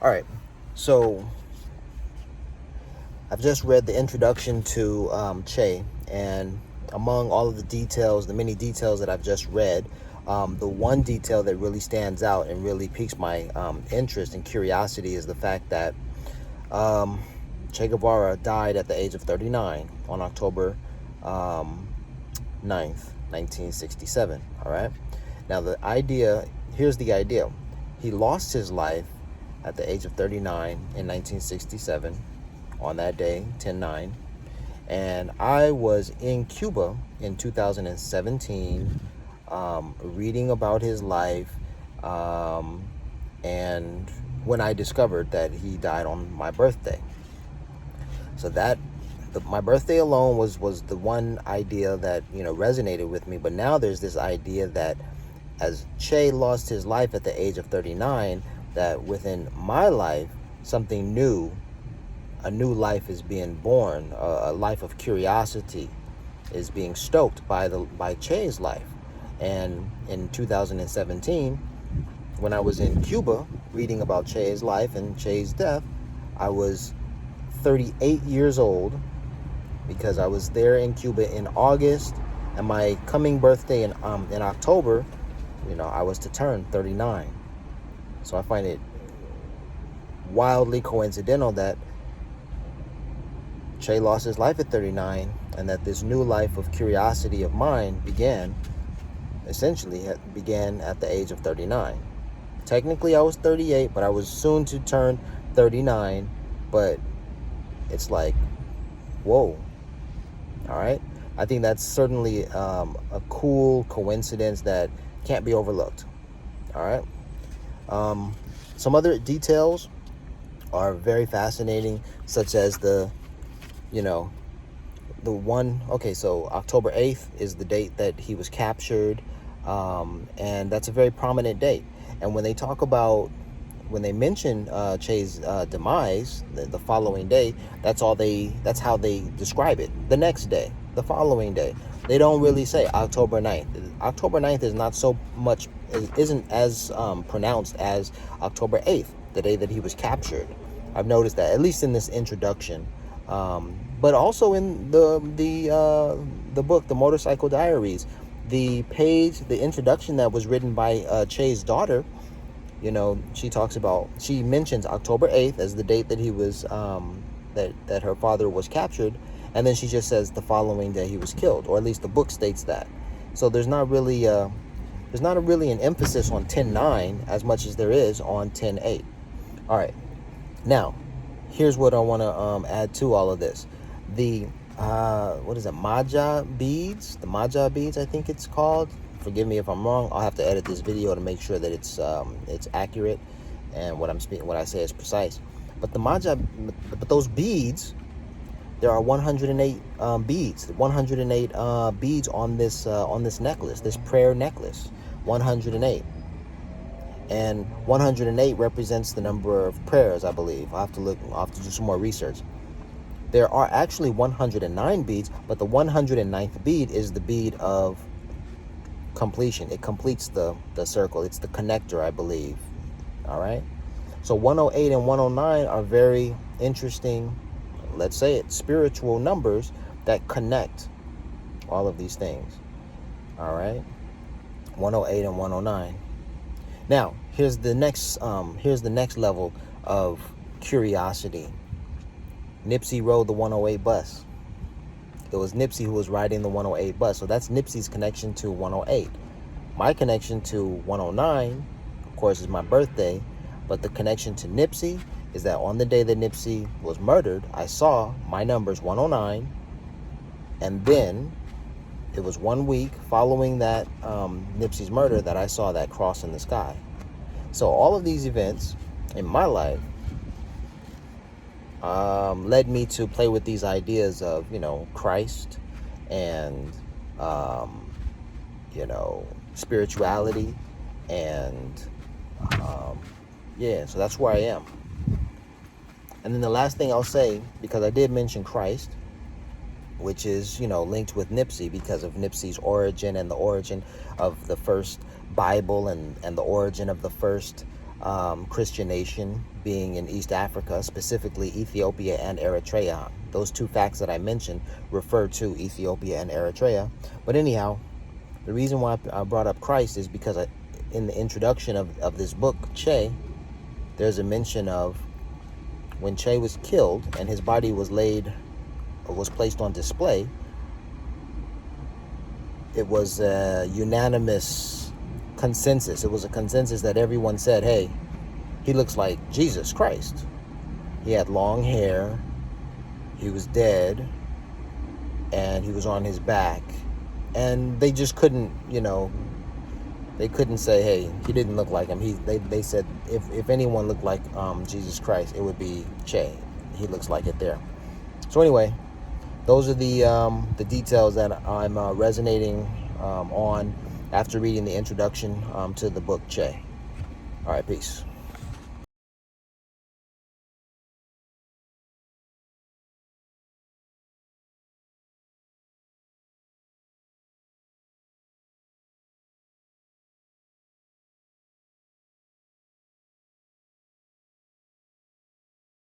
All right, so I've just read the introduction to Che, and among all of the details, the many details that I've just read, the one detail that really stands out and really piques my interest and curiosity is the fact that Che Guevara died at the age of 39 on October 9th, 1967. All right. Now, here's the idea. He lost his life at the age of 39 in 1967 on that day, 10/9. And I was in Cuba in 2017 reading about his life, and when I discovered that he died on my birthday. So my birthday alone was the one idea that resonated with me. But now there's this idea that as Che lost his life at the age of 39, that within my life something new, a new life is being born, a life of curiosity is being stoked by Che's life. And in 2017, when I was in Cuba reading about Che's life and Che's death, I was 38 years old, because I was there in Cuba in August, and my coming birthday in October, I was to turn 39. So I find it wildly coincidental that Che lost his life at 39, and that this new life of curiosity of mine began at the age of 39. Technically, I was 38, but I was soon to turn 39. But it's like, whoa. All right. I think that's certainly a cool coincidence that can't be overlooked. All right. Some other details are very fascinating, such as so October 8th is the date that he was captured, and that's a very prominent date. And when they mention Che's demise, the following day, that's how they describe it. The next day, the following day. They don't really say October 9th. October 9th is not so much, isn't as pronounced as October 8th, the day that he was captured. I've noticed that, at least in this introduction. But also in the book, The Motorcycle Diaries, the introduction that was written by Che's daughter, she mentions October 8th as the date that he was, that her father was captured. And then she just says the following day he was killed, or at least the book states that. So there's not really an emphasis on 10/9 as much as there is on 10/8. All right. Now, here's what I want to add to all of this. The Maja beads? The Maja beads, I think it's called. Forgive me if I'm wrong. I'll have to edit this video to make sure that it's accurate and what I say is precise. But but those beads, there are 108 beads. 108 beads on this necklace, this prayer necklace. 108. And 108 represents the number of prayers, I believe. I'll have to do some more research. There are actually 109 beads, but the 109th bead is the bead of completion. It completes the circle. It's the connector, I believe. All right. So 108 and 109 are very interesting, let's say it, spiritual numbers that connect all of these things. All right. 108 and 109. Now, here's the next level of curiosity. Nipsey rode the 108 bus. It was Nipsey who was riding the 108 bus. So that's Nipsey's connection to 108. My connection to 109, of course, is my birthday. But the connection to Nipsey is that on the day that Nipsey was murdered, I saw my numbers 109. And then it was 1 week following that Nipsey's murder that I saw that cross in the sky. So all of these events in my life led me to play with these ideas of, Christ and, spirituality. And, so that's where I am. And then the last thing I'll say, because I did mention Christ, which is, linked with Nipsey because of Nipsey's origin and the origin of the first Bible and the origin of the first Christian nation being in East Africa, specifically Ethiopia and Eritrea. Those two facts that I mentioned refer to Ethiopia and Eritrea. But anyhow, the reason why I brought up Christ is because in the introduction of this book, Che, there's a mention of when Che was killed and his body was placed on display. It was a unanimous consensus. It was a consensus that everyone said, hey, he looks like Jesus Christ. He had long hair, he was dead, and he was on his back. And they just couldn't, they couldn't say, hey, he didn't look like him. They said if anyone looked like Jesus Christ, it would be Che. He looks like it there. So anyway, those are the details that I'm resonating on after reading the introduction to the book Che. All right, peace.